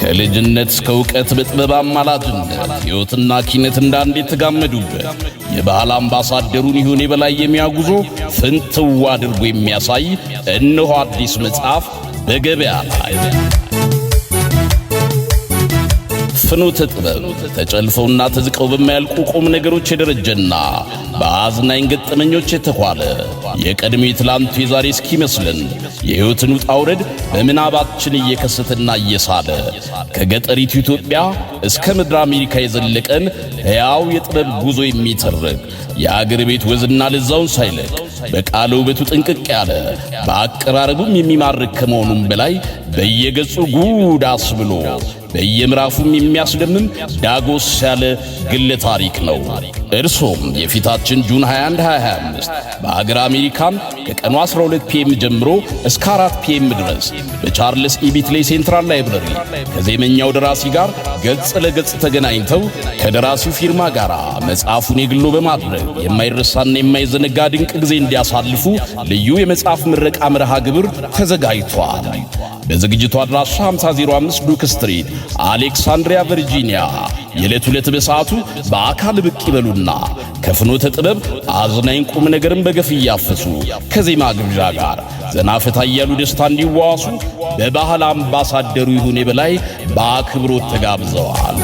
ከልጅነት እስከ ዕውቀት በጥበብ አማላጅነት ሕይወትና ኪነት እንዳንዴ የተጋመዱበት የባህል አምባሳደሩን ይሁን የበላይ የሚያጉዞ ፍንትው አድርጎ የሚያሳይ እነሆ አዲስ መጽሐፍ በገበያ ላይ። ፍኖተ ጥበብ ተጨልፈውና ተዝቀው በማያልቁ ቁም ነገሮች የደረጀና በአዝናኝ ገጠመኞች የተኳለ የቀድሞ ትላንቱ የዛሬ እስኪመስልን የሕይወትን ውጣ ውረድ በምናባችን እየከሰተና እየሳለ ከገጠሪቱ ኢትዮጵያ እስከ ምድር አሜሪካ የዘለቀን ሕያው የጥበብ ጉዞ የሚተርክ የአገር ቤት ወዝና ለዛውን ሳይለቅ በቃለ ውበቱ ጥንቅቅ ያለ በአቀራረቡም የሚማርክ ከመሆኑም በላይ በየገጹ ጉድ አስብሎ በየምዕራፉም የሚያስደምም ዳጎስ ያለ ግለ ታሪክ ነው። እርሶም የፊታችን ጁን 21 2025 በአገር አሜሪካን ከቀኑ 12 ፒኤም ጀምሮ እስከ 4 ፒኤም ድረስ በቻርልስ ኢቢትሌ ሴንትራል ላይብረሪ ከዜመኛው ደራሲ ጋር ገጽ ለገጽ ተገናኝተው ከደራሲው ፊርማ ጋር መጽሐፉን የግሎ በማድረግ የማይረሳና የማይዘነጋ ድንቅ ጊዜ እንዲያሳልፉ ልዩ የመጽሐፍ ምረቃ መርሃ ግብር ተዘጋጅቷል። በዝግጅቱ አድራሻ 5005 ዱክ ስትሪት አሌክሳንድሪያ ቨርጂኒያ። የዕለት ሁለት በሰዓቱ በአካል ብቅ ይበሉና ከፍኖተ ጥበብ አዝናኝ ቁም ነገርን በገፍ እያፈሱ ከዜማ ግብዣ ጋር ዘና ፈታ እያሉ ደስታ እንዲዋዋሱ በባህል አምባሳደሩ ይሁን የበላይ በአክብሮት ተጋብዘዋል።